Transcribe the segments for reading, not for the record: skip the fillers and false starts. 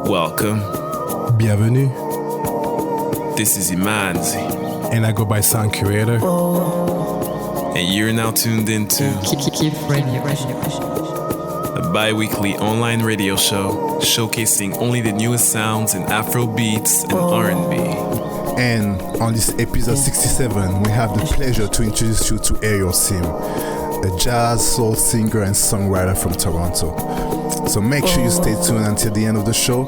Welcome. Bienvenue. This is Imanzi. And I go by Sound Curator. And you're now tuned into KIF Radio, a bi-weekly online radio show showcasing only the newest sounds in Afro beats and R&B. And on this episode 67, we have the pleasure to introduce you to Ariel Sim, a jazz soul singer and songwriter from Toronto. So make sure you stay tuned until the end of the show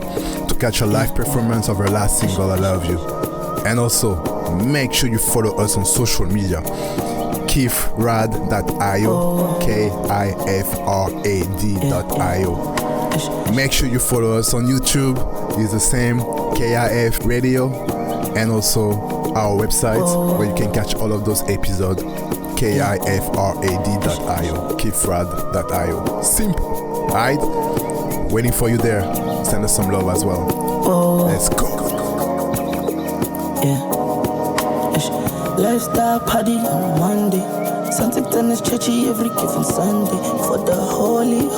to catch a live performance of her last single, I Love You. And also, make sure you follow us on social media, kifrad.io, KIFRAD.io. Make sure you follow us on YouTube, it's the same, KIF Radio, and also our website where you can catch all of those episodes, KIFRAD.io, kifrad.io. Simple, alright? Waiting for you there. Send us some love as well. Let's go. Yeah. Lifestyle party on Monday. Sunset tennis churchy every given Sunday. For the Holy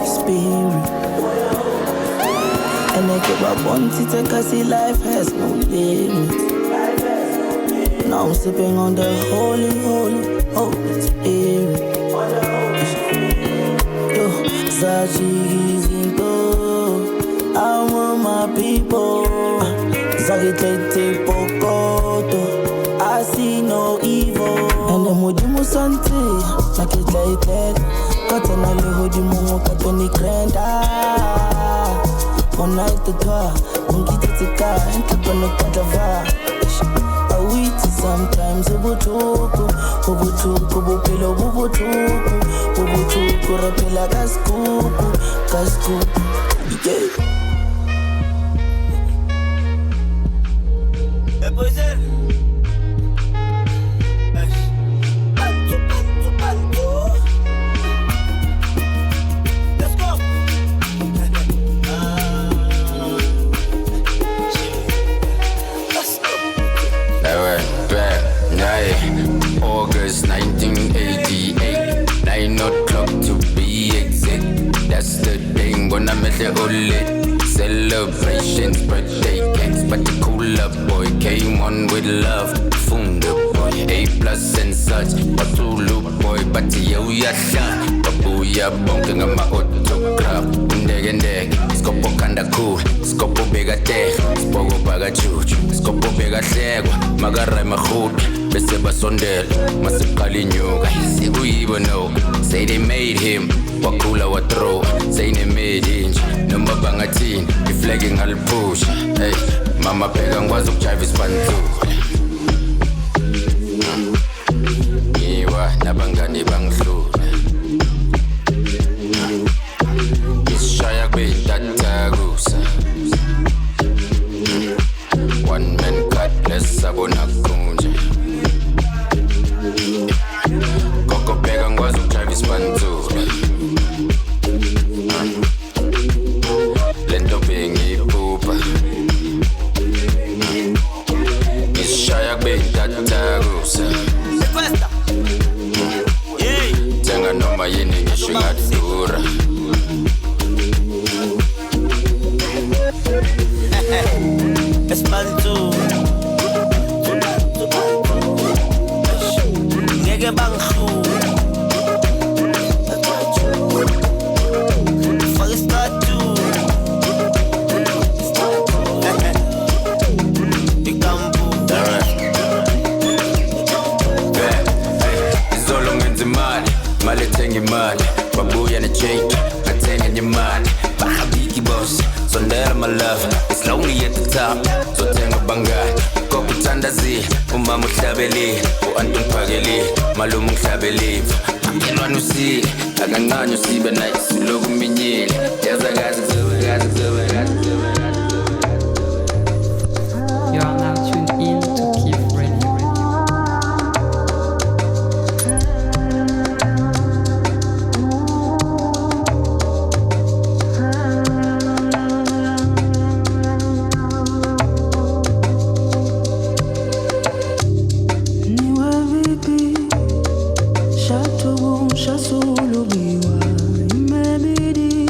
Spirit. And I give up one to cause life has no limit. Now I'm sipping on the Holy Spirit. Yo, Zajizinto, I want my people. Zagitete Pokoto, I see no evil. And the Mudimu Sante, like it like that. Cotton Ali Hodimu Katoni Granda. One night the car, Munkita the car, and Kapano Katava. I wait sometimes, Obutuku, Bupilo, Obutuku, Rapila Cascu, yeah. August 1988, 9 o'clock to be exact. That's the day when I met the old celebrations, birthday cakes, but the cooler boy came on with love. Funda boy, A+ and such. Batulu boy, but Ejoya shot. Babuya bonke ngama autograph. Ndege, skopo kanda cool, skopo bega tech, spogo baga chuchu, skopo bega segwa, magarai mahuti, bese basondela, masipali nyuga, sikuyibo no, say they made him, wakula watro, say they made inch, number bangatin, be flagging all push, hey, mama pega ngwazo kujive ispantu. Iwa nabangani banglu. One man cut, less sabona kunje. Koko pega ngwazo kujive ispantu. Lento bengi pupa. Ishaya kubeyitatagusa. Kwesta. Tenga noma yini ngisho ngadura. Espanto Ngeke bangihlu Fake statu Ikambu Izolo ngenza imali, mali ethenga imali. Babuya ne-change, athenga nemali. Bahabiki boss, sondela my love. It's lonely at the top, zothenga bangani. Kokuthandazile, umama uhlabelile, u-anti ungiphakele, malume ungihlabelile. Makhelwane usile, akancane usibe nice, uloku uminyile. Yazakazi You are now tuned in to KIF Radio. Chateau, chassou, l'oubliwa, imebidi,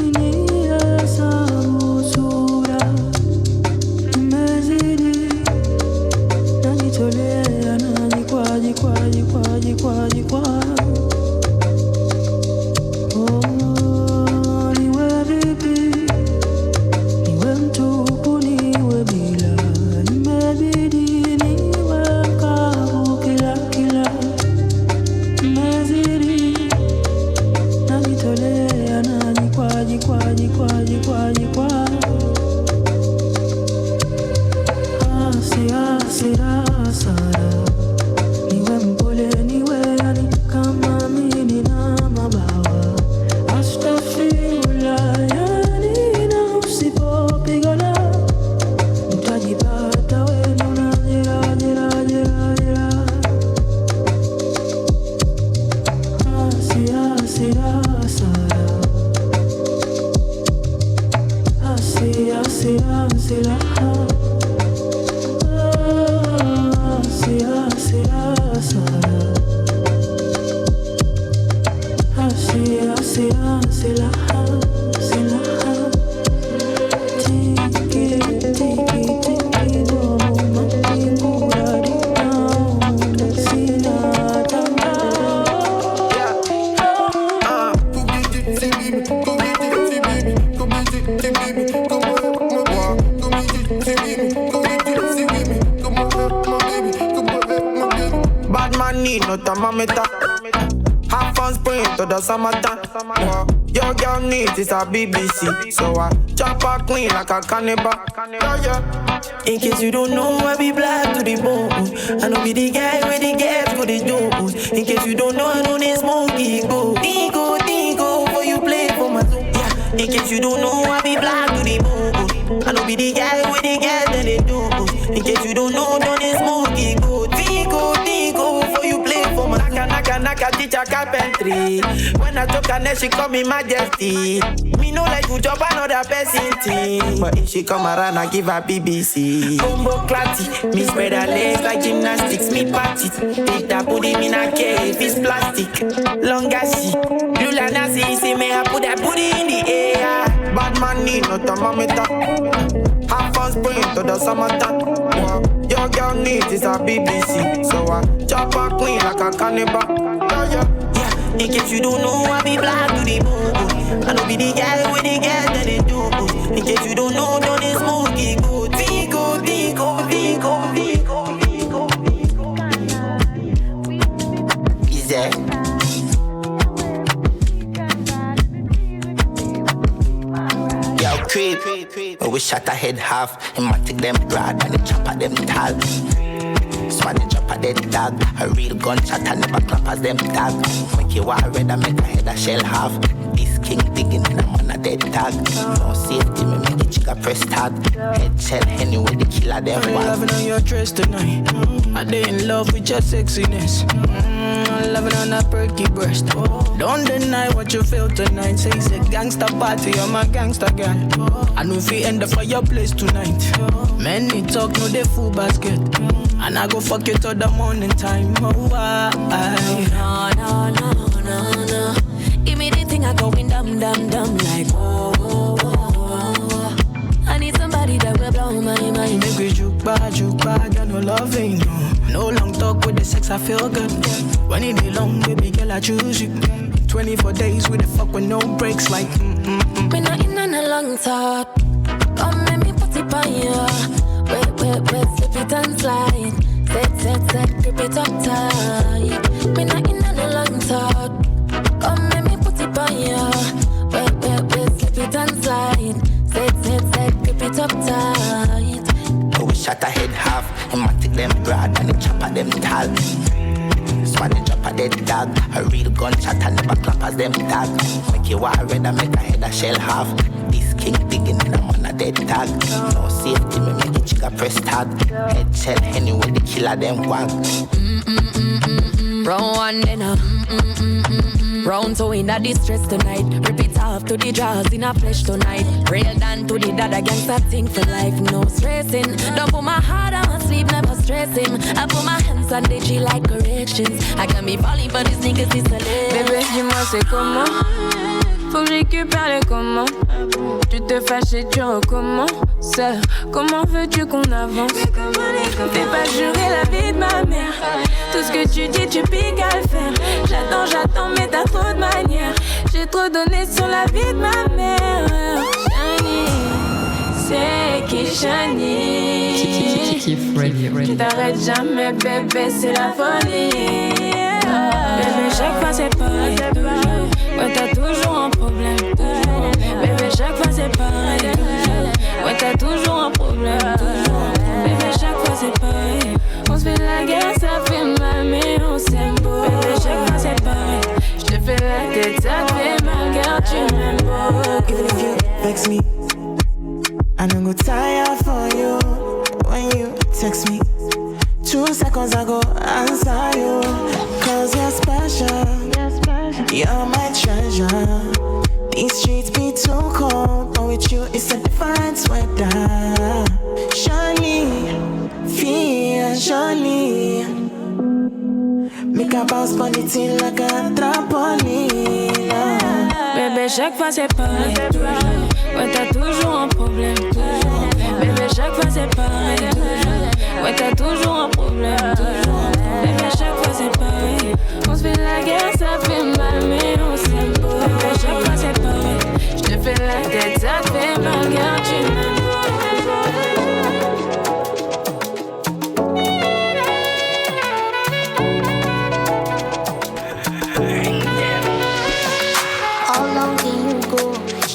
Your girl needs is a BBC, so I chop her clean like a cannibal. In case you don't know, I be black to the bone. I know be the guy where the gas go the do. In case you don't know, I know this smoky go. Dingo, for you play for my zone. Yeah. In case you don't know, I be black to the bone. I know be the guy where the gas that they do. In case you don't know, this smoky go. Dingo, for you play for my zone. Naka teacher carpentry. When I talk her she call me majesty. Me no like to job another person team. But if she come around I give her BBC. Combo clatty, me spread her legs like gymnastics. Me party, take that booty in a cave, it's plastic. Long as she, Lula Nasi, see me I put that booty in the air. Bad man need no thermometer. Half fun spring to the summertime. Your girl needs is a BBC, so I chop her clean like a cannibal. Yeah. In case you don't know, I be black to the bone. I know be the guy with the gas that they do. In case you don't know, don't this smoky go. Vigo. Is that? Yo, creep. But we shot a head half. And man take them broad and the chopper them tall. So they drop a dead dog. A real gunshot and never clap as them tag. Make you want red and make a head a shell half. This king digging in a man a dead tag. No safety, me make it chica press tag. Head shell anyway the killer them I'm loving on your dress tonight. I dey in love with your sexiness. Loving on that perky breast. Don't deny what you feel tonight. Say it's a gangster party, I'm a gangster guy. I know if we end up for your place tonight. Many talk, no they full basket. And I go fuck you till the morning time. Oh, no. Give me the thing I going dumb like oh. I need somebody that will blow my mind. Make we juke bad, got no loving. No long talk with the sex, I feel good. When it be long, baby girl, I choose you. 24 days with the fuck with no breaks like Me not in on a long talk. Come let me put it on you. Wait, slip it and slide. Set, grip it up tight. Me not in on a long talk. Come let me put it on you. Wait, slip it and slide. Set, grip it up tight. Oh, we shot a head half. And man take them broad and the chopper them tall. So they drop a dead dog. A real gunshot and never clap as them tag. Make you want red and make a head a shell half. This king digging in a man a dead tag. No safety, me make it chica press tag. Head shell anyway the killer them want. Round one then round two in a distress tonight. Rip it off to the jaws in a flesh tonight. Real down to the dad against that thing for life. No stressing. Don't put my heart on my sleeve, never stress him. I put my hands on the G like corrections. I can be falling for these niggas, it's a lie. Bébé, dis-moi c'est comment. Faut que je récupère les commandes. Tu te fâches et tu recommences. Comment veux-tu qu'on avance? Fais pas jurer la vie de ma mère. Tout ce que tu dis, tu piques à le faire. J'attends, mais t'as trop de manières. J'ai trop donné sur la vie de ma mère. Shani, c'est qui Shani? KIF Radio. Tu t'arrêtes jamais, bébé, c'est la folie. Bébé, chaque fois c'est pareil. Ouais, t'as toujours un problème. Bébé, chaque fois c'est text me. I don't go tire for you when you text me. 2 seconds I go answer you. Cause you're special, you're my treasure. These streets be too cold, but with you it's a different weather. Surely, feel surely. Make a bounce on the thing like a trampoline. Bébé, chaque fois c'est pareil. Ouais, t'as toujours un problème. Bébé, chaque fois c'est pareil. Ouais, t'as toujours un problème. Bébé, chaque fois c'est pareil. On se fait la guerre, ça fait mal, mais on s'aime pas. Bébé, chaque fois c'est pareil. J'te fais la tête, ça te fait mal, car tu m'aimes pas.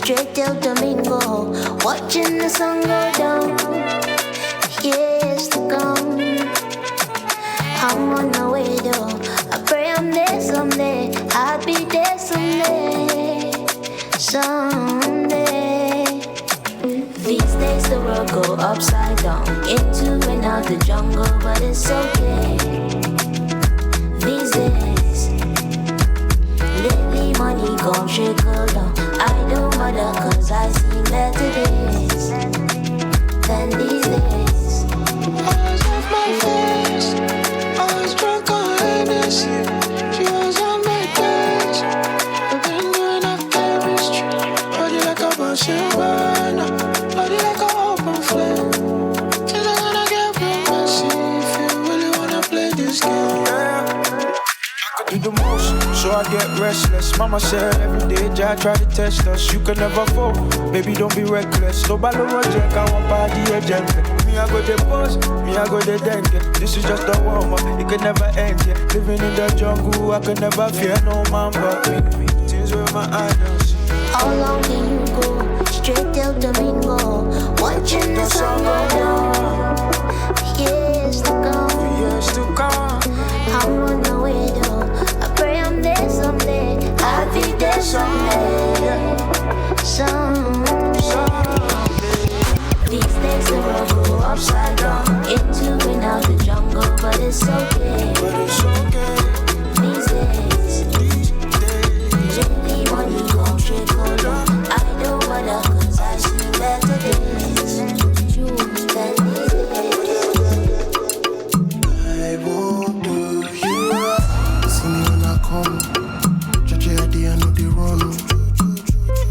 Straight till Domingo, watching the sun go down. Years to come, I'm on my way though. I pray I'm there someday. I'll be there someday, someday. These days the world go upside down, into and out the jungle, but it's okay. These days, lately money gon' trickle down. I don't matter cause I see better days than these days. Always off my face, always drunk on Hennessy. She was on my page, we've been doing our chemistry. Body like a bunch burner, body like an open flame. Things are gonna get real messy if you really wanna play this game. Do the most, so I get restless. Mama said every day, Jah try to test us. You can never fall, baby, don't be reckless. No balo project, I want party agent. Me, I go the boss, me, I go the dengue. This is just a warm-up, it can never end, yeah. Living in the jungle, I can never fear no man but me. Things with my idols. How long can you go? Straight till Domingo, watching the sun go down. Years to come, Years to come. I'm on my way though. I pray I'm there someday. I'll be there someday, someday. These days the world go upside down, into and out the jungle, but it's okay. These days, lately money gon' trickle down. I don't matter cause I see better days than these days. I won't do you wrong. See me when I come, judge I know they run.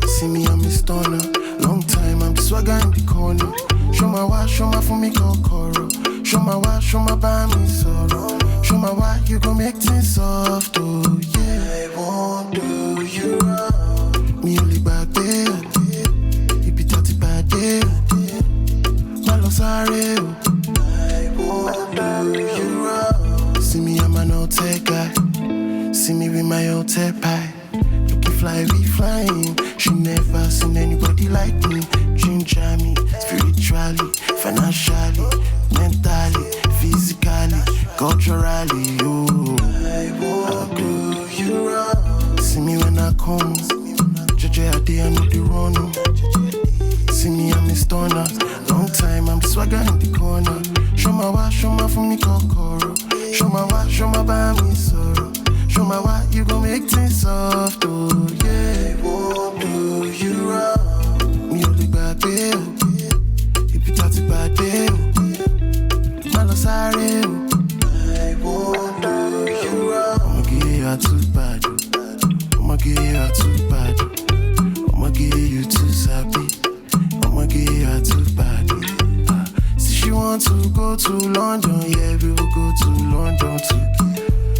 See me, I'm a stunner. Long time, I'm the swagger in the corner. Show my why, show my for me kokoro. Show my why, show my by me sorrow. Show my why, you gon' make things soft, oh yeah. I won't do you wrong. Me only back there. If you talk about there, my loss are real. I won't do you wrong. See me, I'm an old tech guy. See me with my old tech pie. Looking fly, we flying. She never seen anybody like me. Ginger me, spiritually, financially, mentally, physically, culturally, oh. I won't do you wrong. See me when I come, judge I know the run. See me, I'm a stunner. Long time, I'm the swagger in the corner. Show my why, show my for me kokoro. Show my why, show my by me sorrow. Show my why, you gon' make things soft, oh yeah. I won't do you wrong. Me only back there. If you talk about there, my loss are real. I won't do you wrong. I'ma give you a too bad. I'ma give you a too bad. I'ma give you too sappy. I'ma give you a too bad. See she want to go to London, yeah, we will go to London too.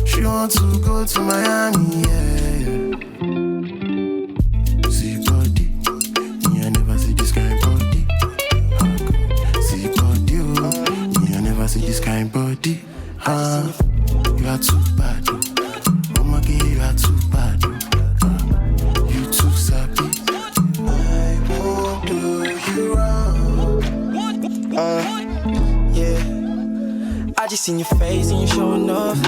She want to go to Miami, yeah. See body, me I never see this kind body. See body, oh, me I never see this kind body. You are too bad, oh. I'ma give you are too bad, oh. You too sappy. I won't do you wrong. Yeah. I just seen your face and you showing off.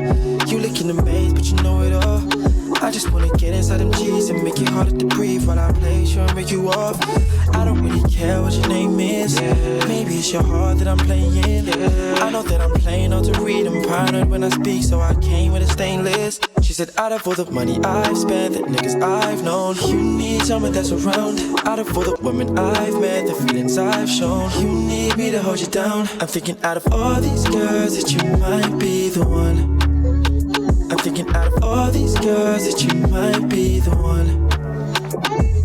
You looking amazed, but you know it all. I I just wanna get inside them G's and make it harder to breathe while I play, sure make you off. I don't really care what your name is. Maybe it's your heart that I'm playing. I know that I'm playing all to read. I'm paranoid when I speak, so I came with a stainless. She said, out of all the money I've spent, the niggas I've known, you need someone that's around. Out of all the women I've met, the feelings I've shown, you need me to hold you down. I'm thinking out of all these girls that you might be the one. I'm thinking out of all these girls that you might be the one.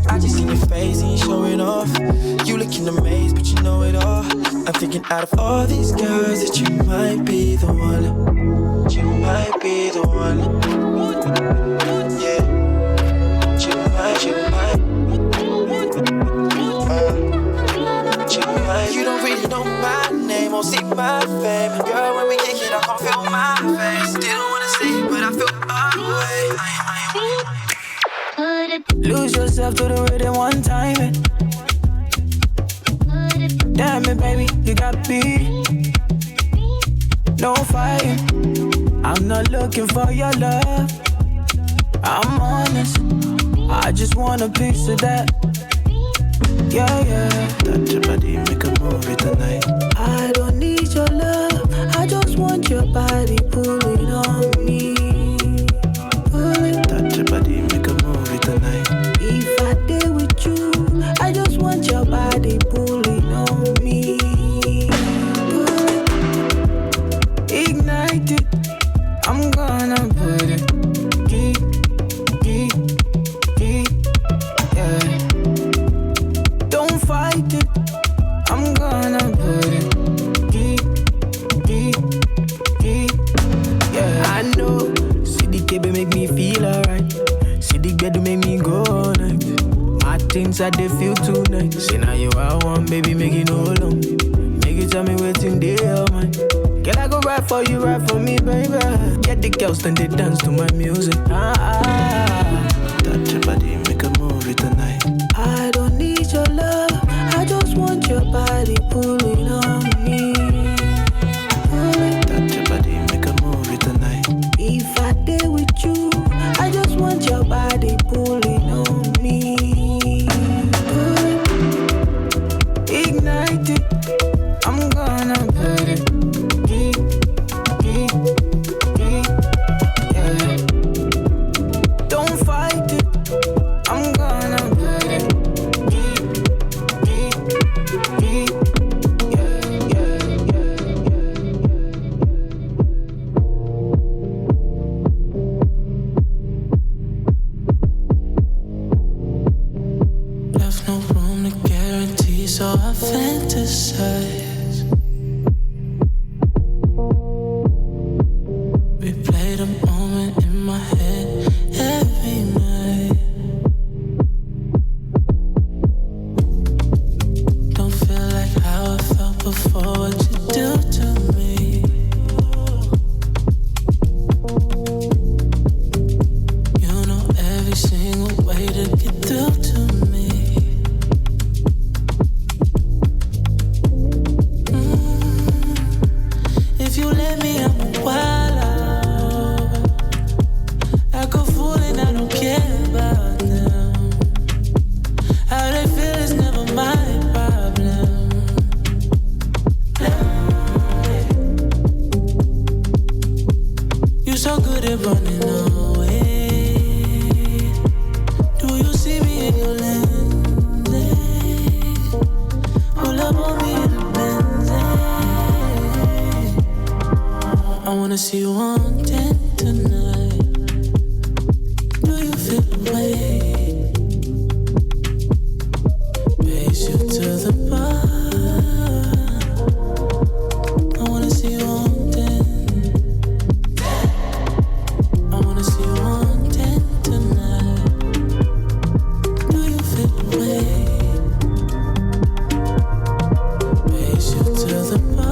I just seen your face and you showing off. You looking amazed but you know it all. I'm thinking out of all these girls that you might be the one. You might be the one. Yeah. You might. You don't really know my name or see my fame. Girl, when we kick it, I can't feel my face. Still don't wanna see, but I feel my way. Lose yourself to the rhythm one time. Damn it, baby, you got me. No fighting. I'm not looking for your love. I'm honest. I just want a piece of that. Yeah. Touch your body, make a movie tonight. I don't need your love. I just want your body pulling on me. Touch your body, make a movie tonight. If I did with you, I just want your body pulling on me. Ignite it, I'm gonna put it. Yeah. Don't fight it, I'm gonna put it. Yeah. I know, see the KB make me feel alright. See the bed to make me go all night. My things I did feel tonight. Say now you I want, baby, make it no long. Make it tell me waiting there, all mine. Girl, I go ride for you, ride for me, baby. Get the girls, then they dance to my music. Touch your body, make a movie tonight. I don't need your love. I just want your body pulling on me. Touch your body, make a movie tonight. If I did with you, I just want your body pulling on me. Ignite it, I'm gonna put it. Yeah. Don't fight it, I'm gonna put it. Left no room to guarantee, so I fantasize. Replay the moment in my head every night. Don't feel like how I felt before what you do to me. You know every single way to get through to me. If you let me, I'm a wild out. I go fool and I don't care about them. How they feel is never my problem. You so good at running away. Do you see me in your lenses? Pull up on me in the Benz. I wanna see you on 10 tonight. Do you feel the way? Pace you to the bar. I wanna see you on 10. I wanna see you on 10 tonight. Do you feel the way? Pace you to the bar.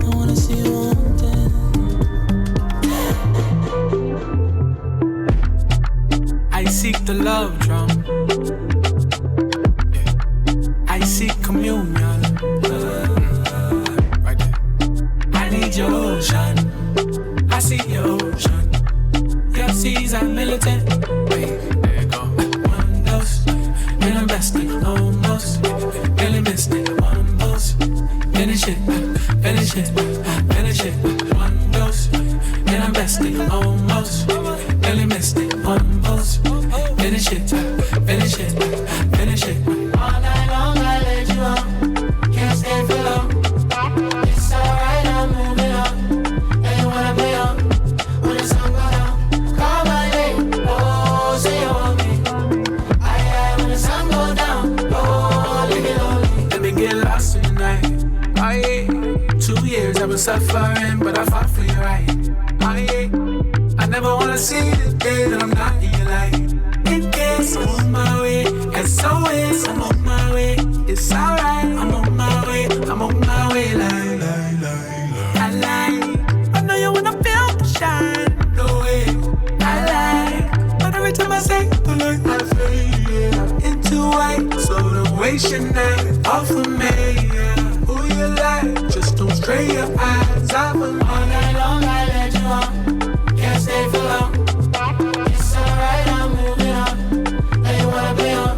I wanna see you on best it, almost. Really missed it, one dose. Finish it, finish it, finish it, one dose. And I'm best it, almost. Really missed it, one dose. Finish it, finish it, finish it. All night long I let you on. Can't stay for long. It's alright, I'm moving on. And you wanna play on. When the sun go down, call my name. Oh, say you want me. Aye, when the sun go down. Oh, leave me lonely. Let me get lost in the night. Aye, 2 years I've been suffering, but I fought for you right. Aye, I never wanna see the day that I'm not in your life. In case I'm on my way, as always I'm on my way. It's alright, I'm on my way, I'm on my way. I lie, I know you wanna feel the shine. No way, I lie, but every time I say the light, I fade into white. So don't waste your night off of me. Who you like? Just don't stray your eyes off of me. All night long I let you on. Can't stay for long. It's alright, I'm moving on. And you wanna play on.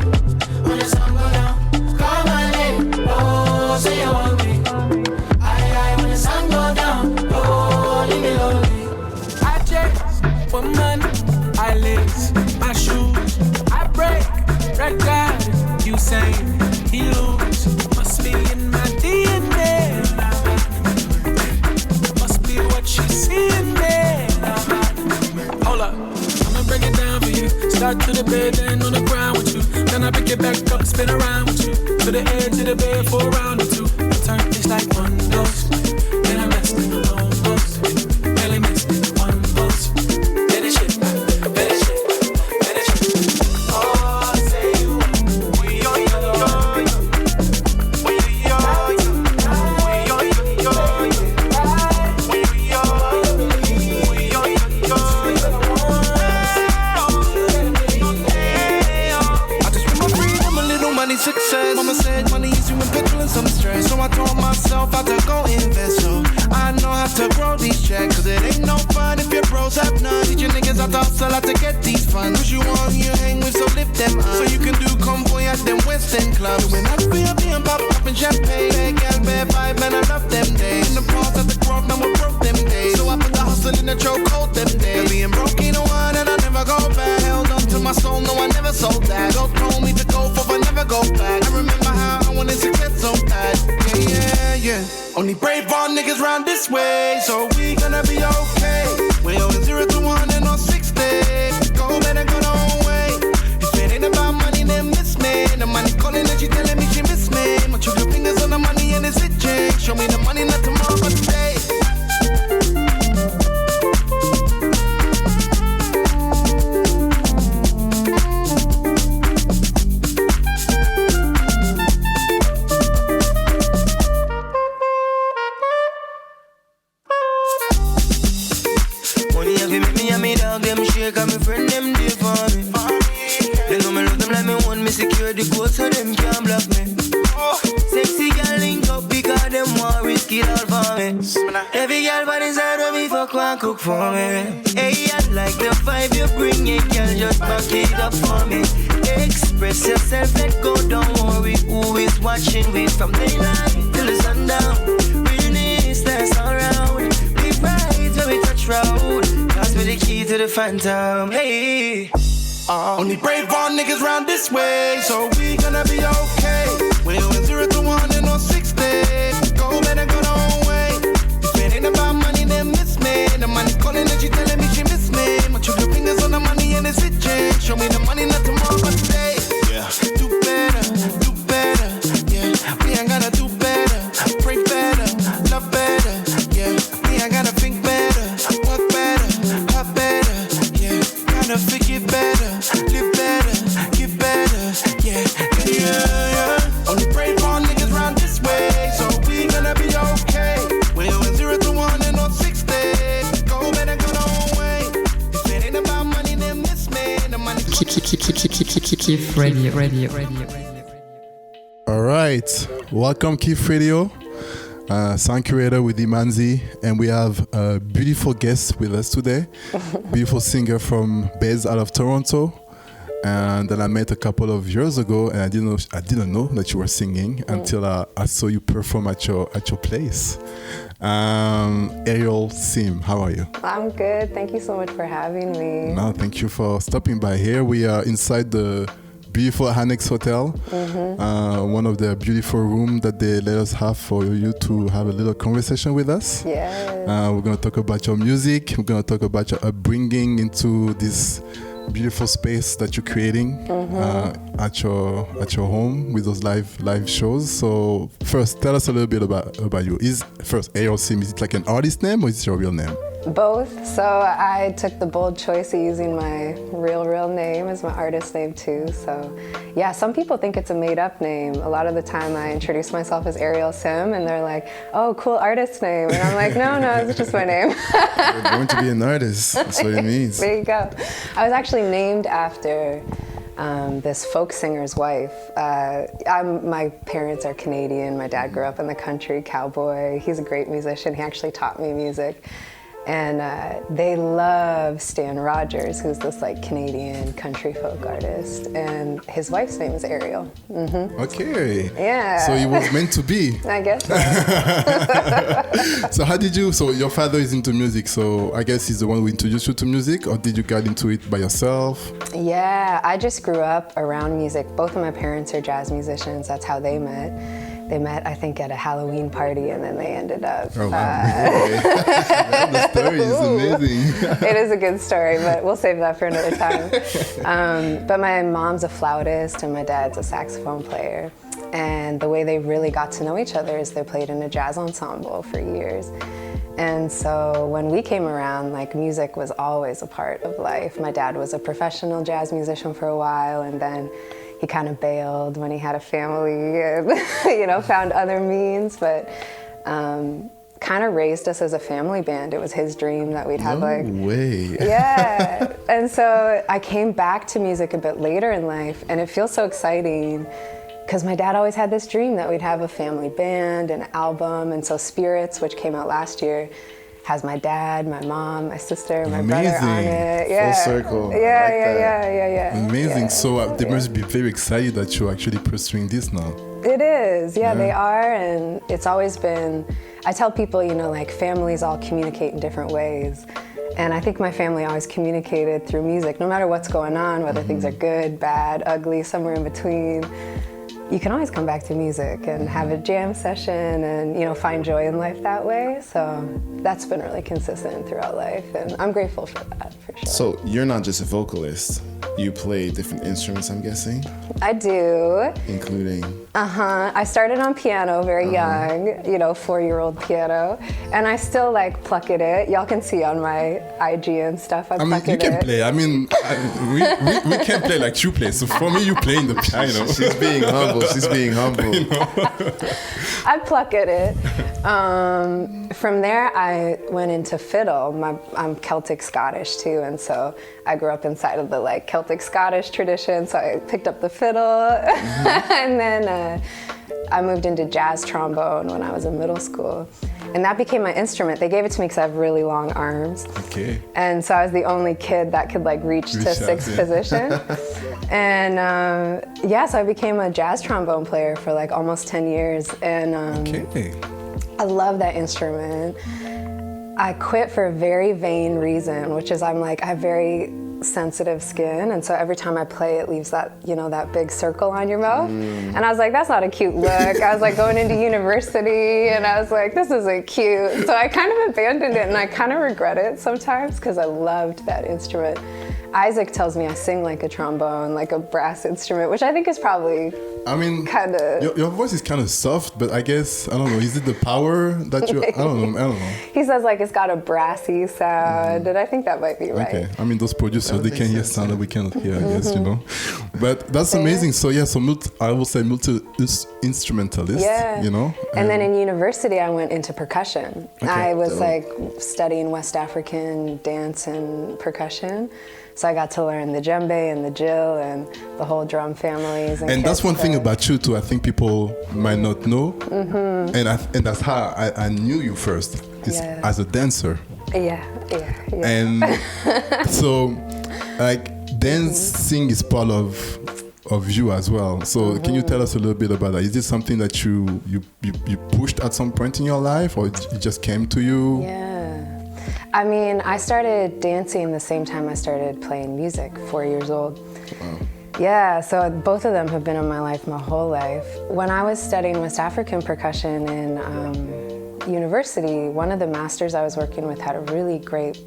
When the sun go down, call my name. Oh, say you want me. Aye, when the sun go down. Oh, leave me lonely. I chase for money, I lace my shoes, I break record. You say he lose, must be in my DNA. Must be what you see in me. Hold up, I'ma break it down for you. Start to the bed, then on the ground with you. Then I pick it back up, spin around with you. To the edge of the bed for a round or two. Turn it's like one dose. Then I messed it almost. Really missed it, one dose. Finish it, finish it, finish it. Oh, say you, we yo yo yo, we yo yo, we yo yo yo, we yo yo I just want my freedom, a little money, success. Mama said money is you and petrol some stress. So I told myself I had to go invest. So I know how to grow these checks. Cause it ain't no fun if your bros have none. Teach your niggas how to hustle out to get these funds. Push you on, you hang with, so lift them up. So you can do convoy at them Western clubs. Doing that for your being pop up and champagne. Bad gal, bad vibe, man, I love them days. In the past at the Grove, now we broke them days. So I put the hustle in the chokehold them days. Being broke ain't no one and I never go back. Held on to my soul, no I never sold that. God told me to go for, I never go back. I remember how I wanted success so bad. Yeah, yeah, yeah. Only brave all niggas round this way, so we gonna be okay. We on 0 to 1 on 60. Go better go the whole way. If it ain't about money, then miss me. The money calling and she telling me she miss me. My trigger fingers on the money and it's itching. Show me the money, not tomorrow but today. Cause my friend them there for me. They know me love them like me want me secure the code so them can't block me. Sexy girl link up because them want Wizkid all for me. Every girl but inside of me fuck one cook for me. Hey, I like the vibe you bring it, girl, just back it up for me. Express yourself, let go, don't worry who is watching me. From daylight till the sundown, realness that's all around. Big rides when we touch road. Pass me the key to the phantom, hey. Only brave all niggas round this way, so we gonna be okay. We on 0 to 1 on 60. Go better go the whole way. If it ain't about money, then miss me. The money calling and she telling me she miss me. My trigger fingers on the money and it's itching. Show me the money, not tomorrow but today. Yeah. Do better, yeah. We ain't gotta do better. Pray better, love better, yeah. We ain't gotta think better, work better, have better, yeah. Gotta forgive better, live better, give better, yeah, yeah, yeah. Only brave all niggas round this way, so we gonna be okay. We on 0 to 1 on 60. Go better go the whole way. If it ain't about money, then miss me. The money. KIF Radio. All right, welcome KIF Radio. Sound curator with Imanzi, and we have a beautiful guest with us today. Beautiful singer from based out of Toronto, and that I met a couple of years ago, and I didn't know that you were singing until I saw you perform at your place. Ariel Sim, how are you? I'm good. Thank you so much for having me. No, thank you for stopping by here. We are inside the beautiful Annex Hotel, one of the beautiful rooms that they let us have for you to have a little conversation with us. Yes. We're going to talk about your music. We're going to talk about your upbringing into this beautiful space that you're creating at your home with those live shows. So first, tell us a little bit about you. Ariel Sim, is it like an artist name or is it your real name? Both. So I took the bold choice of using my real name as my artist name too. So yeah, some people think it's a made up name. A lot of the time I introduce myself as Ariel Sim and they're like, oh, cool artist name. And I'm like, no, it's just my name. You're going to be an artist. That's what it means. There you go. I was actually named after this folk singer's wife. My parents are Canadian. My dad grew up in the country, cowboy. He's a great musician. He actually taught me music. And they love Stan Rogers, who's this like Canadian country folk artist, and his wife's name is Ariel. Okay. Yeah. So it was meant to be. I guess so. So your father is into music, so I guess he's the one who introduced you to music, or did you get into it by yourself? Yeah, I just grew up around music. Both of my parents are jazz musicians. That's how they met. They met, I think, at a Halloween party, and then they ended up. Oh, wow. The story is amazing. It is a good story, but we'll save that for another time. But my mom's a flautist, and my dad's a saxophone player. And the way they really got to know each other is they played in a jazz ensemble for years. And so when we came around, like, music was always a part of life. My dad was a professional jazz musician for a while, and then he kind of bailed when he had a family and, found other means, but kind of raised us as a family band. It was his dream that we'd have No way. Yeah. And so I came back to music a bit later in life, and it feels so exciting because my dad always had this dream that we'd have a family band, an album, and so Spirits, which came out last year, has my dad, my mom, my sister, my brother on it. Yeah. Full circle. Yeah. Amazing. Yeah. So they must be very excited that you're actually pursuing this now. It is. Yeah, they are. And it's always been, I tell people, like families all communicate in different ways. And I think my family always communicated through music, no matter what's going on, whether things are good, bad, ugly, somewhere in between. You can always come back to music and have a jam session and, find joy in life that way. So that's been really consistent throughout life, and I'm grateful for that, for sure. So you're not just a vocalist. You play different instruments, I'm guessing? I do. Including? I started on piano very young, 4-year-old piano, and I still pluck at it. Y'all can see on my IG and stuff, I pluck at it. You can play. We can't play like you play. So for me, you play in the piano. She's being humble. She's being humble. I pluck at it. From there, I went into fiddle. I'm Celtic Scottish too, and so I grew up inside of the Celtic Scottish tradition. So I picked up the fiddle, and then I moved into jazz trombone when I was in middle school, and that became my instrument. They gave it to me because I have really long arms. Okay. And so I was the only kid that could reach to sixth position. And so I became a jazz trombone player for almost 10 years. And I love that instrument. I quit for a very vain reason, which is I have very sensitive skin, and so every time I play it leaves that that big circle on your mouth. And I was like, that's not a cute look. I was going into university, and I was like, this isn't cute. So I kind of abandoned it, and I kind of regret it sometimes because I loved that instrument. Isaac tells me I sing like a trombone, like a brass instrument, which I think is probably kind of... Your voice is kind of soft, but I guess, I don't know, is it the power that you... I don't know. He says it's got a brassy sound, and I think that might be right. Okay. Those producers, they can hear sound that we cannot hear, I guess, But that's amazing. So I will say multi-instrumentalist, And then in university, I went into percussion. Okay. I was studying West African dance and percussion. So I got to learn the djembe and the jill and the whole drum families. And that's one thing about you too. I think people might not know. And that's how I knew you first, is as a dancer. Yeah. And so dancing is part of you as well. So can you tell us a little bit about that? Is this something that you pushed at some point in your life, or it just came to you? Yeah. I mean, I started dancing the same time I started playing music, 4 years old. Wow. Yeah, so both of them have been in my life my whole life. When I was studying West African percussion in university, one of the masters I was working with had a really great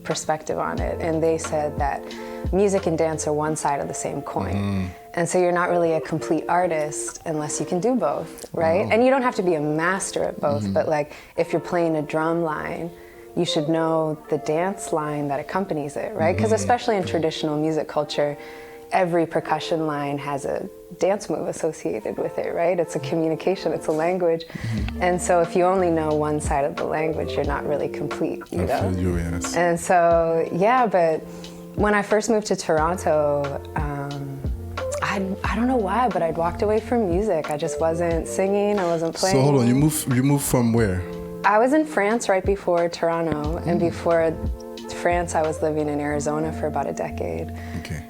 perspective on it, and they said that music and dance are one side of the same coin. And so you're not really a complete artist unless you can do both, right? And you don't have to be a master at both, but like if you're playing a drum line, you should know the dance line that accompanies it, right? Because especially in traditional music culture, every percussion line has a dance move associated with it, right? It's a communication, it's a language. And so if you only know one side of the language, you're not really complete, you know? Yes. And so, yeah, but when I first moved to Toronto, I don't know why, but I'd walked away from music. I just wasn't singing, I wasn't playing. So hold on, you moved from where? I was in France right before Toronto, and before France, I was living in Arizona for about a decade. Okay.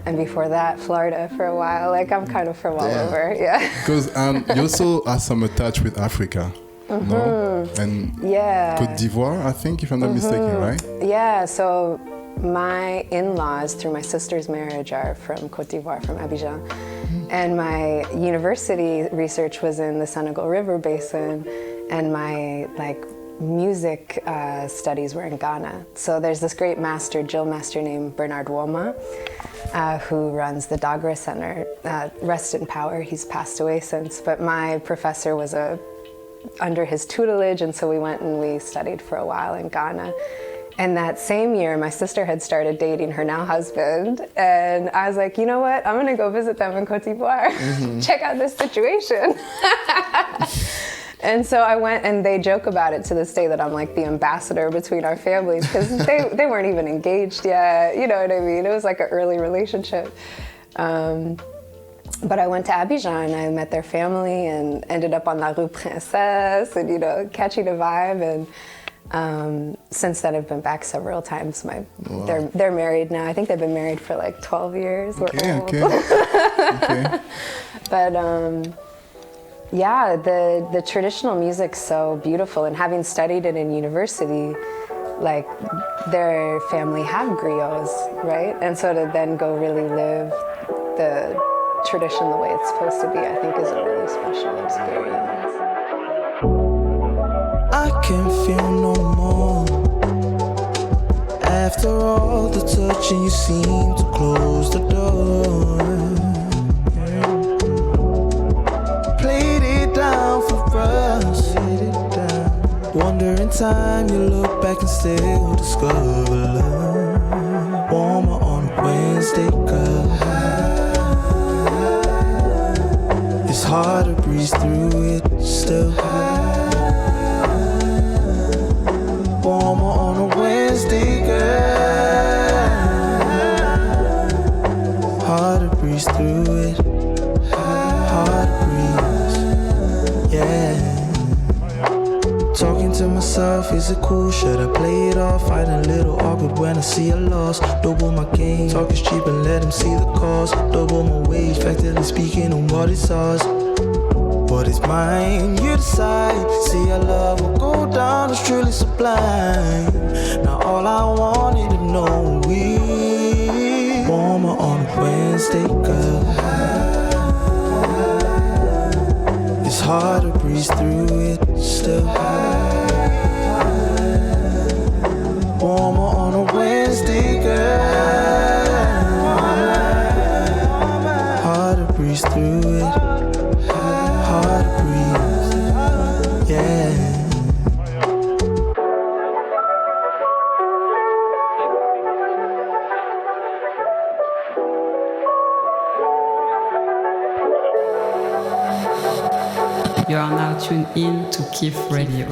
And before that, Florida for a while. Like, I'm kind of from all over, yeah. Because you also have some attach with Africa, no? And Côte d'Ivoire, I think, if I'm not mistaken, right? Yeah, so my in-laws, through my sister's marriage, are from Côte d'Ivoire, from Abidjan. And my university research was in the Senegal River Basin, and my, music studies were in Ghana. So there's this great master, Jill master named Bernard Woma, who runs the Dagra Center. Rest in power, he's passed away since, but my professor was under his tutelage, and so we went and we studied for a while in Ghana. And that same year, my sister had started dating her now husband, and I was like, you know what, I'm gonna go visit them in Côte d'Ivoire, check out this situation. And so I went, and they joke about it to this day that I'm like the ambassador between our families, because they weren't even engaged yet, you know what I mean? It was like an early relationship. But I went to Abidjan, and I met their family and ended up on La Rue Princesse and, you know, catching a vibe. And since then, I've been back several times. They're married now. I think they've been married for like 12 years. We're old. Okay. But yeah, the traditional music's so beautiful, and having studied it in university, like their family have griots, right? And so to then go really live the tradition the way it's supposed to be, I think is a really special experience. I can't feel no more. After all the touching, you seem to close the door. Played it down for us. Wonder in time you look back and still discover love. Warmer on a Wednesday, girl. It's hard to breeze through it still. Warmer on a Wednesday, girl. Hard to breeze through it. Hard to breeze, yeah. Talking to myself, is it cool? Should I play it off? Fighting a little awkward when I see a loss. Double my game, talk is cheap and let him see the cost. Double my wage, factually speaking on what it's ours. What is mine, you decide. See our love will go down, it's truly sublime. Now all I wanted to know, we warmer on a Wednesday, girl. It's hard to breeze through it still. Warmer on a Wednesday, girl. Hard to breeze through it. Hard to breathe, yeah. You are now tuned in to KIF Radio.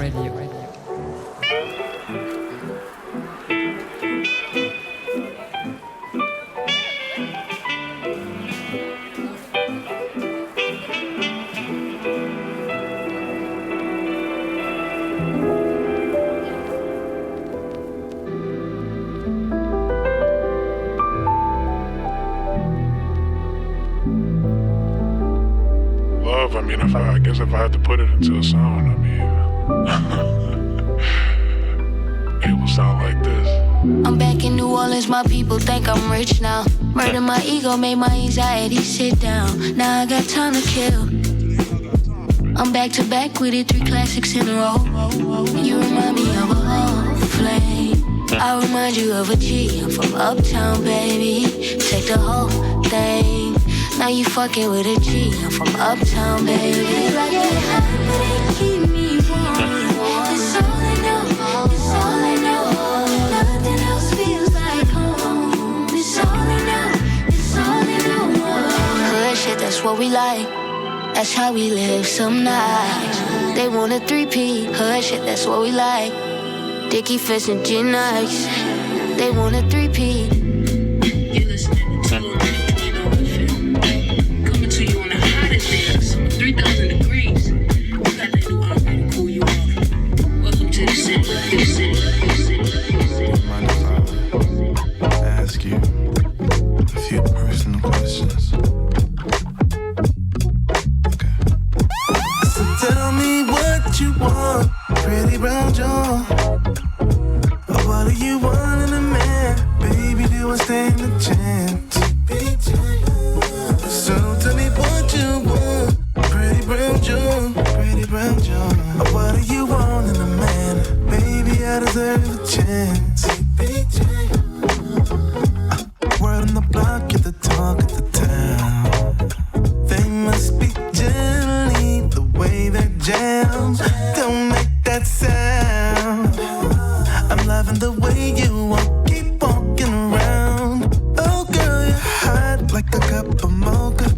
love, I mean, I guess if I had to put it into a song, I mean, it will sound like this. I'm back in New Orleans, my people think I'm rich now. Murder my ego, made my anxiety sit down. Now I got time to kill. I'm back to back with it, 3 classics in a row. You remind me of a old flame. I remind you of a G, I'm from Uptown, baby. Take the whole thing. Now you fucking with a G, I'm from Uptown, baby. Like it hot, but it keep me warm. It's all I know, it's all I know. Nothing else feels like home. It's all I know, it's all I know. Hood shit, that's what we like. That's how we live some nights. They want a 3P, hood shit, that's what we like. Dickie Fist and Gin Ice. They want a 3P. You're listening to coming to you on the hottest day of summer, 3,000 degrees. We got that new Ambré to cool you off. Welcome to the city, the city, the city. Mind if I ask you a few personal questions? Tell me what you want, pretty brown jaw. What do you want in a man? Baby, do I stand a chance? So tell me what you want, pretty brown jaw, pretty brown jaw. What do you want in a man? Baby, I deserve a chance. Word on the block, you're the talk of the town. They must be jelly the way they jam. Don't make that sound. I'm loving the way you walk, keep walking around. Oh girl, you're hot like a cup of mocha.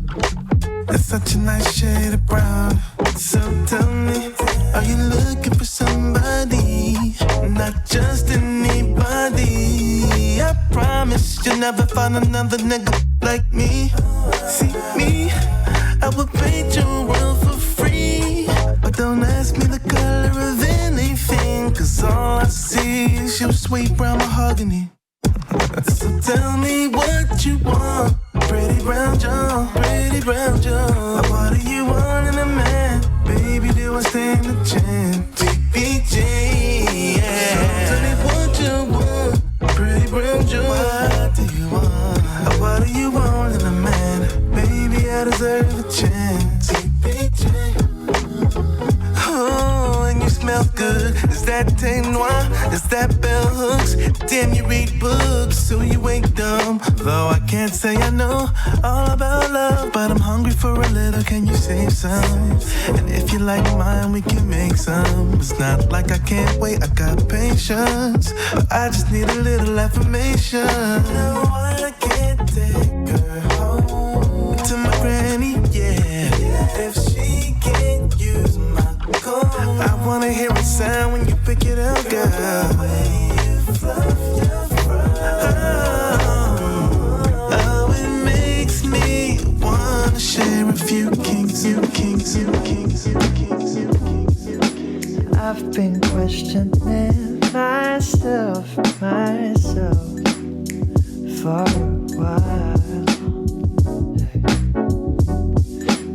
It's such a nice shade of brown. So tell me, are you looking for somebody? Not just anybody. I promise you'll never find another nigga like me. See me, I would paint your world for free. But don't ask me the color of anything, cause all I see is your sweet brown mahogany. So tell me what you want, pretty brown jaw, pretty brown jaw. What do you want in a man? Baby, do I stand a chance? P.B.J, yeah. So tell me what you want, pretty brown jaw. What do you want? What do you want in a man? Baby, I deserve a chance. P.B.J. Oh, and you smell good. Is that Tay Noir? Is that bell hooks? Damn, you read books, so you ain't dumb. Though I can't say I know all about love, but I'm hungry for a little, can you save some? And if you like mine, we can make some. It's not like I can't wait, I got patience, but I just need a little affirmation. No, I can't take her home to my granny, yeah. If she can't use my code, I wanna hear it sound when you pick it up, girl. The way you fluff your fur. Oh, it makes me wanna share a few kings, you kings, you kings, you kings, you kings, you kings. I've been questioning myself for a while.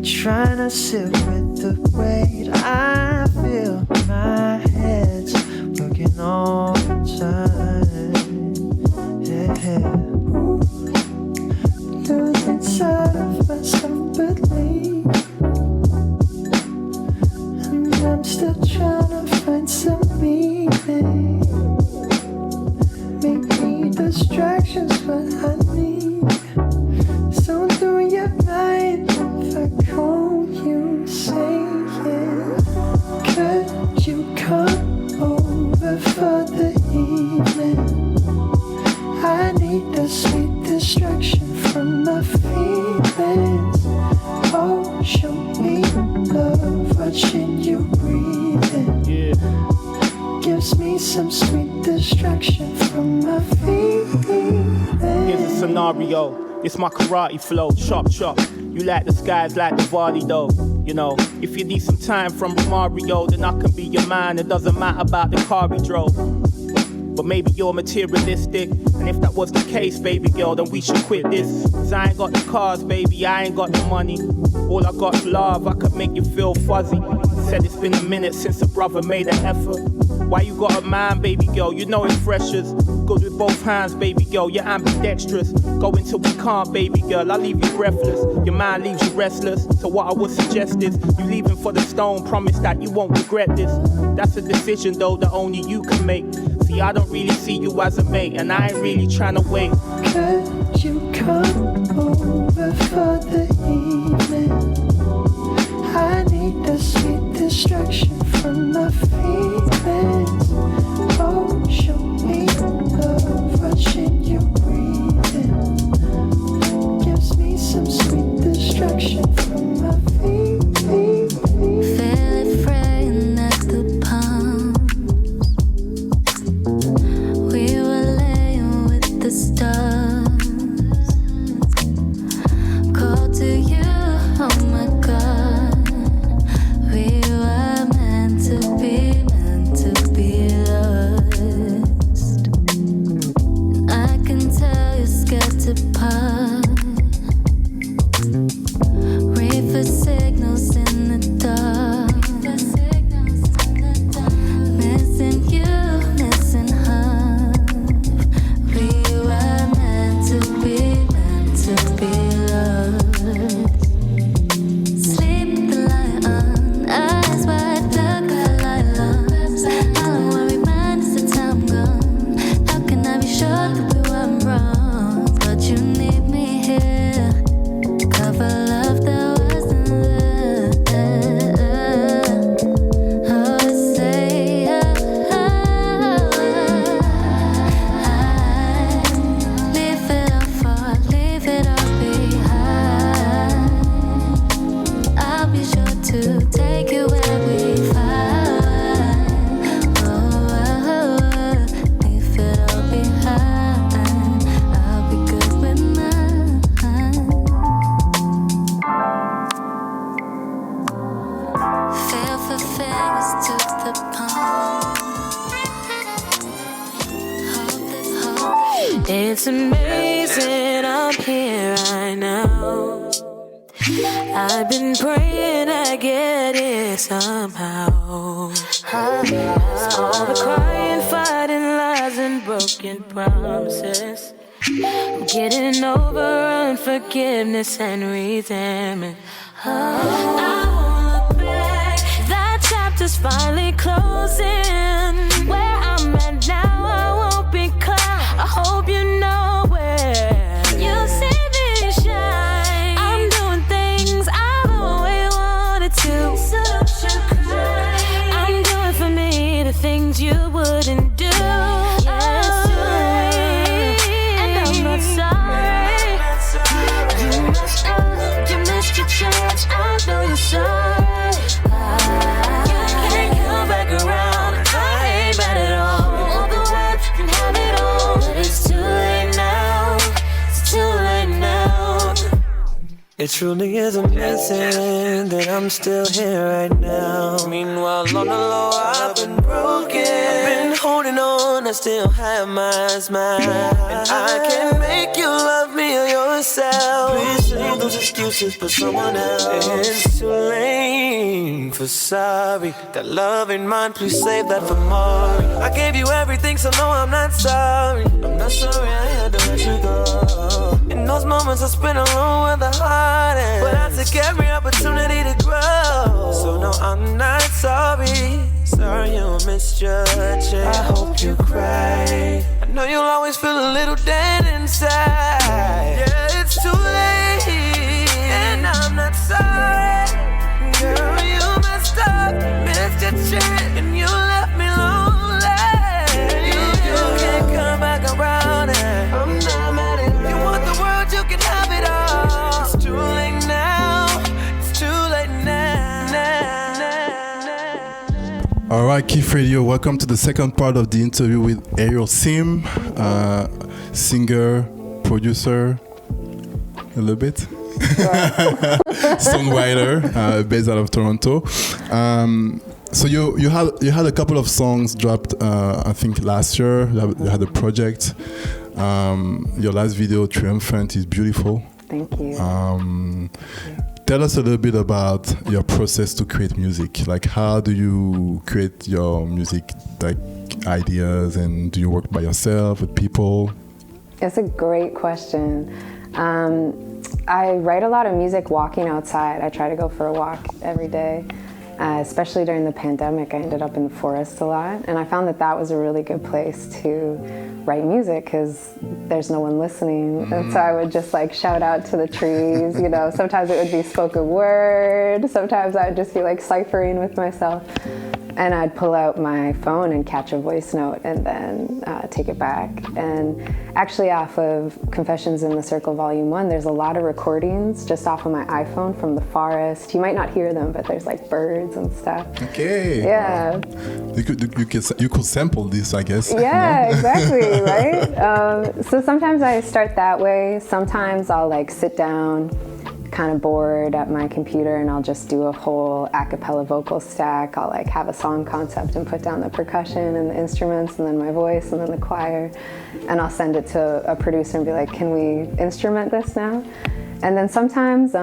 Trying to sit with the weight I feel. My head's working all the time. Yeah. Losing sight of my self-belief, and I'm still trying to find some meaning. Maybe distractions what I need. So do you mind if I call you, say it? Could you come over for the evening? I need a sweet distraction from my feelings. Oh, show me love, watching you breathing. Yeah. Gives me some sweet distraction from my feelings. Here's a scenario. It's my karate flow, chop chop. You like the skies like the Valley though. You know, if you need some time from Mario, then I can be your man. It doesn't matter about the car he drove. But maybe you're materialistic, And if that was the case, baby girl, then we should quit this. Cause I ain't got the cars, baby, I ain't got the money. All I got's love, I could make you feel fuzzy. Said it's been a minute since a brother made an effort. Why you got a man, baby girl? You know it's precious. Good with both hands, baby girl, you're ambidextrous. Go until we can't, baby girl, I leave you breathless. Your mind leaves you restless. So what I would suggest is you leaving for the stone, promise that you won't regret this. That's a decision though that only you can make. See, I don't really see you as a mate, and I ain't really trying to wait. Could you come over for the evening? I need a sweet distraction from my feelings. Oh, show me love, rushing your breathing. Gives me some sweet distraction from my feelings. Feel it fraying at the palms. We were laying with the stars. Call to you, oh my God. We were meant to be lost. And I can tell you're scared to part. Read for signals in the dark. Missing you, missing her. We were meant to be lost. Sleep the light on, eyes wide, look at light lost. I don't worry, mind is the time gone. How can I be sure that we weren't wrong? But you need me here. Cover love that wasn't there. Oh, say leave it all far, leave it all behind. I'll be sure to take you where we find. Oh, leave it all behind. I'll be good with mine. Feel for fingers to the palm. It's amazing I'm here right now. I've been praying I get it somehow. All the crying, fighting, lies and broken promises. I'm getting over unforgiveness and resentment. I won't look back. That chapter's finally closing. Where I'm at now, I won't be caught. I hope you know where you see me shine. I'm doing things I've always wanted to. So don't you cry. I'm doing for me the things you wouldn't do. It's too late, and I'm not sorry. You missed your chance. I know you're sorry. You can't come back around. I ain't bad at all. All the words can have it all, but it's too late now. It's too late now. It truly is amazing that I'm still here right now. Meanwhile, on the low, I've been broken. I've been holding on, I still have my smile. And I can't make you love me or yourself. Please save those excuses for someone else. It's too late for sorry. That love ain't mine, please save that for more. I gave you everything, so no, I'm not sorry. I'm not sorry I had to let you go. In those moments I spent alone with the hardest, but I took every opportunity to grow. So no, I'm not sorry. Sorry you were misjudging. I hope you cry. I know you'll always feel a little dead inside. Yeah, it's too late, and I'm not sorry. Girl, you messed up, missed your chance, and you left me lonely. You can't come back around, and I'm not mad at you. You want the world, you can have it all. It's too late now. It's too late now. All right, KIF Radio, welcome to the second part of the interview with Ariel Sim, singer, producer, a little bit, songwriter, based out of Toronto. So you had a couple of songs dropped, I think last year. You had a project. Your last video, Triumphant, is beautiful. Thank you. Tell us a little bit about your process to create music. Like, how do you create your music, like ideas, and do you work by yourself with people? It's a great question. I write a lot of music walking outside. I try to go for a walk every day. Especially during the pandemic, I ended up in the forest a lot, and I found that that was a really good place to write music because there's no one listening. And so I would just like shout out to the trees, you know. Sometimes it would be spoken word, sometimes I would just be like ciphering with myself. And I'd pull out my phone and catch a voice note and then take it back. And actually off of Confessions in the Circle Volume 1, there's a lot of recordings just off of my iPhone from the forest. You might not hear them, but there's like birds and stuff. Okay. Yeah. You could sample this, I guess. Yeah, exactly, right? So sometimes I start that way. Sometimes I'll like sit down kind of bored at my computer and I'll just do a whole a cappella vocal stack. I'll like have a song concept and put down the percussion and the instruments and then my voice and then the choir, and I'll send it to a producer and be like, can we instrument this now? And then sometimes,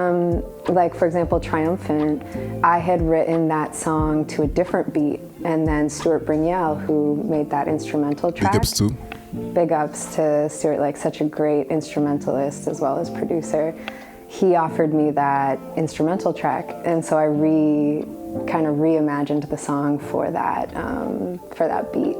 like for example, Triumphant, I had written that song to a different beat, and then Stuart Brignell, who made that instrumental track. Big ups to. Big ups to Stuart, like such a great instrumentalist as well as producer. He offered me that instrumental track, and so I kind of reimagined the song for that beat.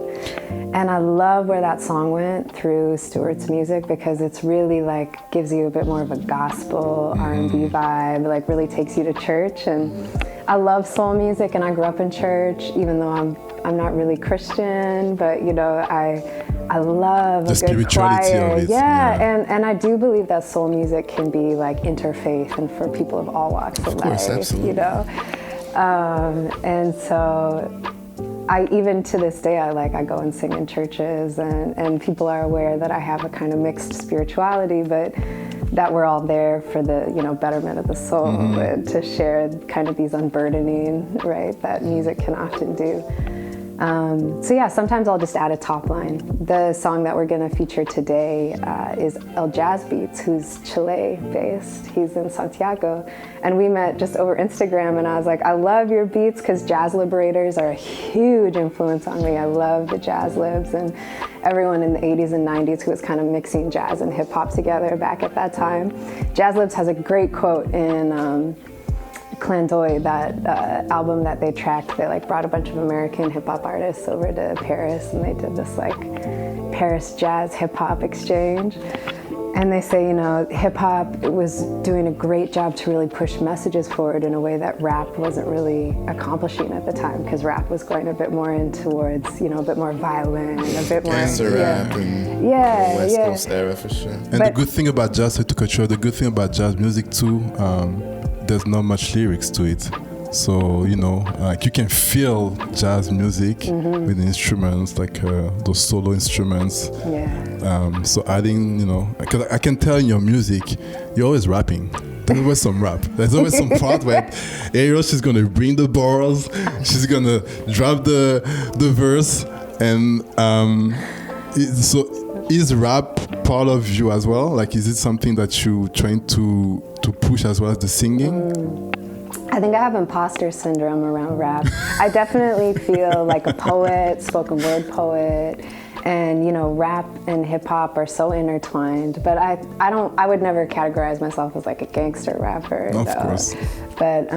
And I love where that song went through Stuart's music because it's really like gives you a bit more of a gospel R&B vibe, like really takes you to church. And I love soul music, and I grew up in church, even though I'm not really Christian, but you know, I love the a good choir. Of it. Yeah. And I do believe that soul music can be like interfaith and for people of all walks of life, absolutely. You know. And so even to this day, I go and sing in churches, and people are aware that I have a kind of mixed spirituality, but that we're all there for the, you know, betterment of the soul and to share kind of these unburdening, right, that music can often do. So yeah, sometimes I'll just add a top line. The song that we're gonna feature today is El Jazz Beats, who's Chile-based. He's in Santiago. And we met just over Instagram, and I was like, I love your beats, because jazz liberators are a huge influence on me. I love the jazz libs and everyone in the 80s and 90s who was kind of mixing jazz and hip hop together back at that time. Jazz Libs has a great quote in Clandoy, that album that they tracked. They like brought a bunch of American hip hop artists over to Paris, and they did this like Paris jazz hip hop exchange. And they say, you know, hip hop was doing a great job to really push messages forward in a way that rap wasn't really accomplishing at the time, because rap was going a bit more in towards, you know, a bit more violent, a bit more gangster rap and West Coast era for sure. And the good thing about jazz, to cut you, the good thing about jazz music too, there's not much lyrics to it. So, you know, like you can feel jazz music with the instruments, like those solo instruments. Yeah. So adding, you know, because I can tell in your music, you're always rapping. There's always some rap. There's always some part where Ariel, she's going to bring the bars, she's going to drop the verse. And so is rap part of you as well? Like, is it something that you trying to push as well as the singing? I think I have imposter syndrome around rap. I definitely feel like a poet, spoken word poet, and you know, rap and hip hop are so intertwined. But I would never categorize myself as like a gangster rapper. Of course. But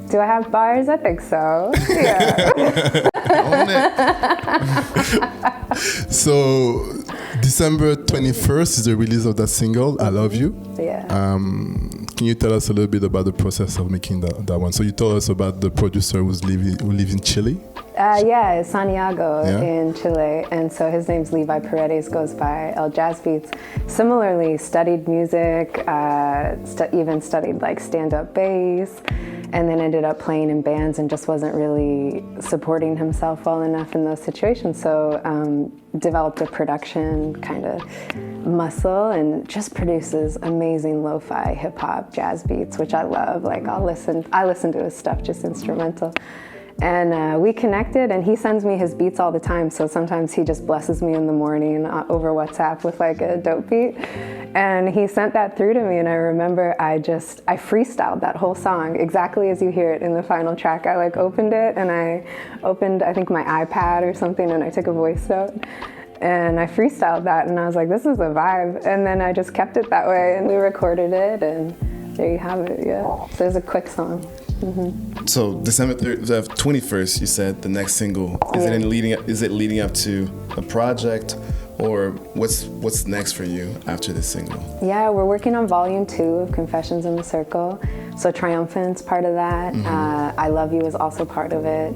do I have bars? I think so. Yeah. So December 21st is the release of that single, I Love You. Yeah. Can you tell us a little bit about the process of making that one? So you told us about the producer who lives in Chile. Yeah, it's Santiago in Chile, and so his name's Levi Paredes, goes by El Jazz Beats. Similarly, studied music, even studied like stand-up bass, and then ended up playing in bands and just wasn't really supporting himself well enough in those situations. So developed a production kind of muscle and just produces amazing lo-fi hip-hop jazz beats, which I love. Like I listen to his stuff just instrumental. And we connected, and he sends me his beats all the time. So sometimes he just blesses me in the morning over WhatsApp with like a dope beat. And he sent that through to me, and I remember I freestyled that whole song exactly as you hear it in the final track. I like opened it, and I think my iPad or something, and I took a voice note. And I freestyled that, and I was like, this is a vibe. And then I just kept it that way, and we recorded it, and there you have it, yeah. So it's a quick song. Mm-hmm. So December 21st, you said the next single. Is it leading up to a project, or what's next for you after this single? Yeah, we're working on volume 2 of Confessions in the Circle. So Triumphant's part of that. Mm-hmm. I Love You is also part of it.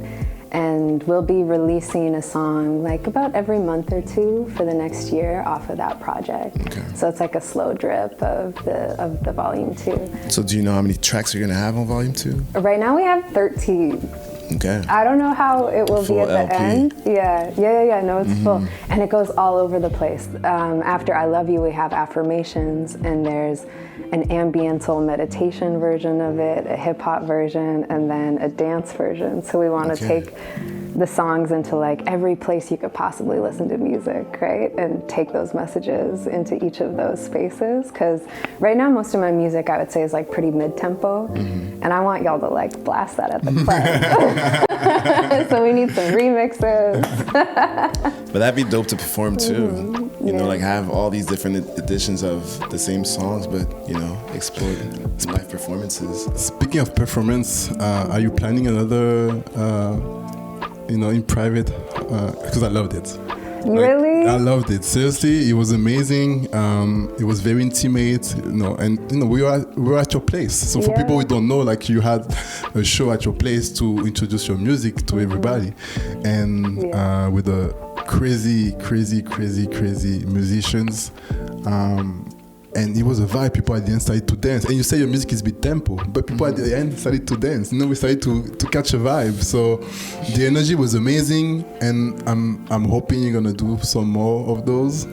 And we'll be releasing a song like about every month or two for the next year off of that project. Okay. So it's like a slow drip of the volume 2. So do you know how many tracks you're gonna have on volume 2? Right now we have 13. Okay. I don't know how it will be at the end. Yeah. No, it's full. And it goes all over the place. After I Love You, we have affirmations, and there's an ambiental meditation version of it, a hip hop version, and then a dance version. So we want to take the songs into like every place you could possibly listen to music, right? And take those messages into each of those spaces. Because right now, most of my music, I would say, is like pretty mid-tempo. And I want y'all to like blast that at the club. So we need some remixes. But that'd be dope to perform too. You know, like have all these different editions of the same songs, but explore live performances. Speaking of performance, are you planning another in private, because I loved it. Really? I loved it. Seriously, it was amazing. It was very intimate, and we were at your place. So for people who don't know, like you had a show at your place to introduce your music to everybody, and with a crazy musicians. And it was a vibe. People at the end started to dance. And you say your music is mid-tempo, but people at the end started to dance. We started to catch a vibe. So the energy was amazing, and I'm hoping you're gonna do some more of those.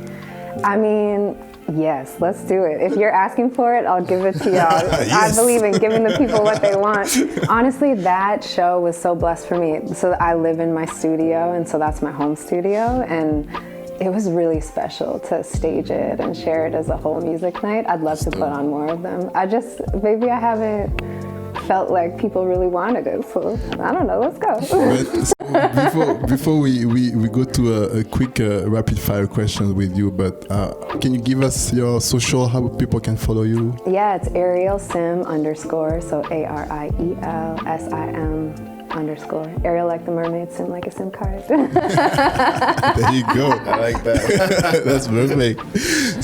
I mean, yes, let's do it. If you're asking for it, I'll give it to y'all. Yes. I believe in giving the people what they want. Honestly, that show was so blessed for me. So I live in my studio, and so that's my home studio, and it was really special to stage it and share it as a whole music night. I'd love to put on more of them. Maybe I haven't felt like people really wanted it, so I don't know, let's go. Before we go to a quick rapid fire question with you, but can you give us your social, how people can follow you? Yeah, it's Ariel Sim _, so ARIELSIM _. Ariel like the mermaid, Sim like a SIM card. There you go. I like that. That's perfect.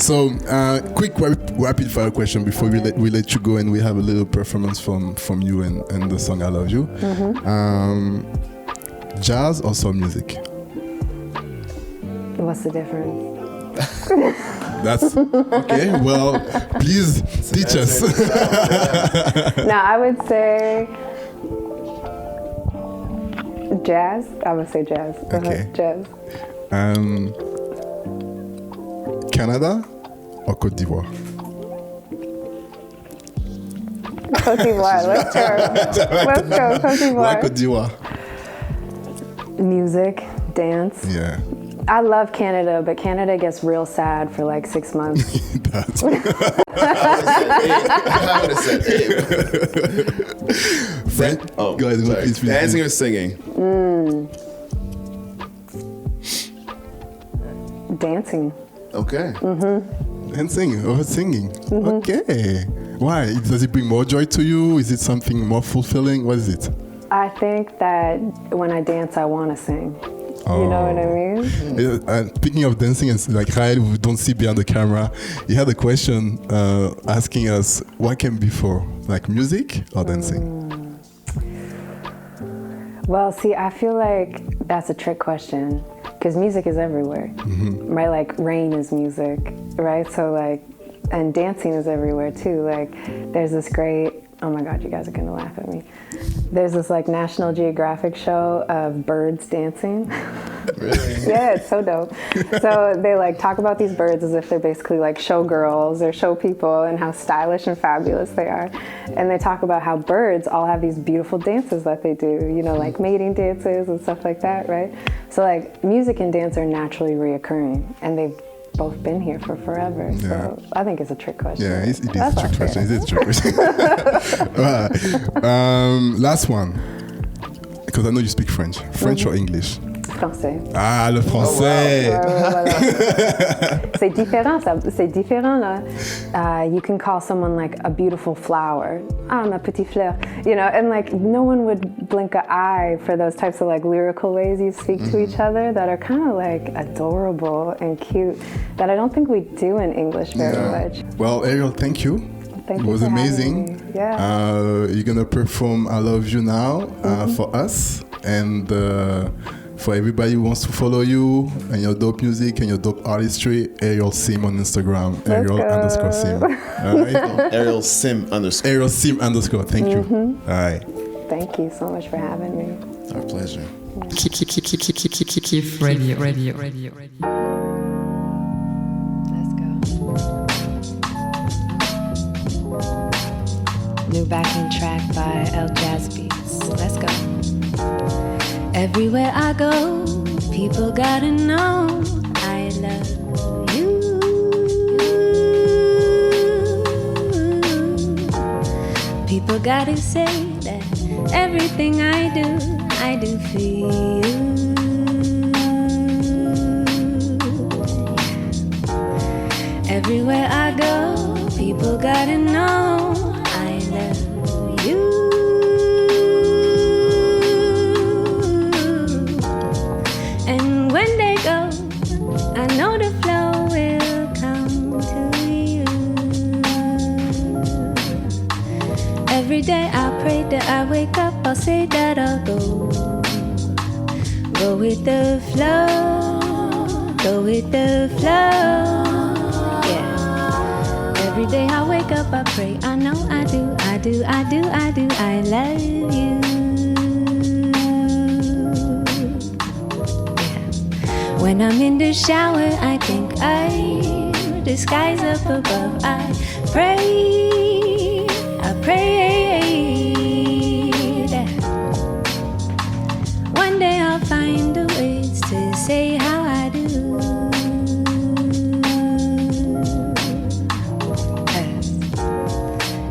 So, quick rapid fire question before we let you go, and we have a little performance from you and the song I Love You. Jazz or soul music? What's the difference? That's okay. Well, please teach us. No, I would say jazz. I would say jazz. Okay. Jazz. Canada or Côte d'Ivoire? Côte d'Ivoire. Let's go. Côte d'Ivoire. Why Côte d'Ivoire? Music, dance. Yeah. I love Canada, but Canada gets real sad for like 6 months. It does. I would have said, go ahead. Please. Dancing or singing? Dancing. Okay. Dancing or singing? Okay. Why? Does it bring more joy to you? Is it something more fulfilling? What is it? I think that when I dance, I want to sing. You know what I mean? Speaking of dancing, and like Rael, we don't see behind the camera, he had a question asking us what came before, like music or dancing? Well, see, I feel like that's a trick question because music is everywhere, right? Like rain is music, right? So like, and dancing is everywhere too. Like there's this great, oh my God, you guys are gonna laugh at me. There's this like National Geographic show of birds dancing. Really? Yeah, it's so dope. So they like talk about these birds as if they're basically like showgirls or show people and how stylish and fabulous they are. And they talk about how birds all have these beautiful dances that they do, you know, like mating dances and stuff like that, right? So like music and dance are naturally reoccurring, and they've both been here for forever. Yeah. So I think it's a trick question. Yeah, it is a trick question. It is a trick question. Last one. Because I know you speak French. French or English? Français. Ah, le français. C'est différent, c'est différent là. You can call someone like a beautiful flower. Ah, ma petite fleur. You know, and like no one would blink an eye for those types of like lyrical ways you speak to each other that are kind of like adorable and cute that I don't think we do in English very much. Well, Ariel, thank you. Thank it you was for amazing. having me. Yeah. You're gonna perform "I Love You" now for us and for everybody who wants to follow you and your dope music and your dope artistry. Ariel Sim on Instagram. Ariel_Sim. All right. Ariel Sim _. Ariel Sim _. Thank you. All right. Thank you so much for having me. Our pleasure. KIF Radio. New backing track by El Jazz Beats. Let's go. Everywhere I go, people gotta know I love you. People gotta say that everything I do for you. Everywhere I go, people gotta know I love you. And when they go, I know the flow will come to you. Every day I pray that I wake up, I'll say that I'll go with the flow, go with the flow. Every day I wake up, I pray, I know I do, I love you. Yeah. When I'm in the shower, I think the sky's up above, I pray that one day I'll find the words to say how I do.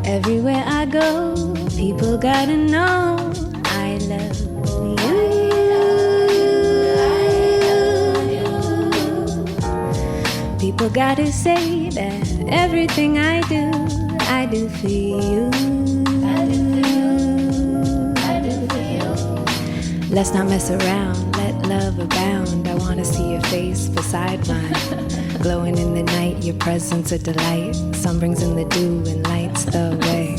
Everywhere I go, people gotta know I love you. People gotta say that everything I do for you. Let's not mess around, let love abound. I wanna see your face beside mine. Glowing in the night, your presence a delight. Sun brings in the dew and lights the way.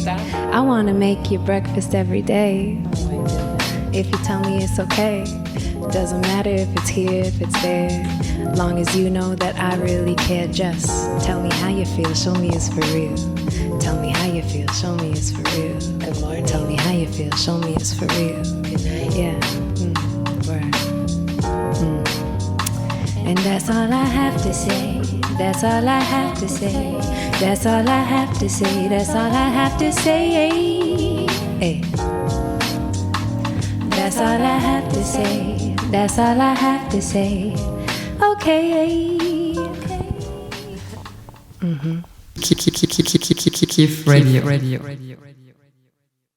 I wanna make you breakfast every day. If you tell me it's okay, doesn't matter if it's here, if it's there. Long as you know that I really care, just tell me how you feel, show me it's for real. Tell me how you feel, show me it's for real. Good morning. Tell me how you feel, show me it's for real. Good night. Yeah, word. And that's all I have to say. That's all I have to say. That's all I have to say. That's all I have to say. Hey. That's all I have to say. That's all I have to say. Okay. KIF Radio.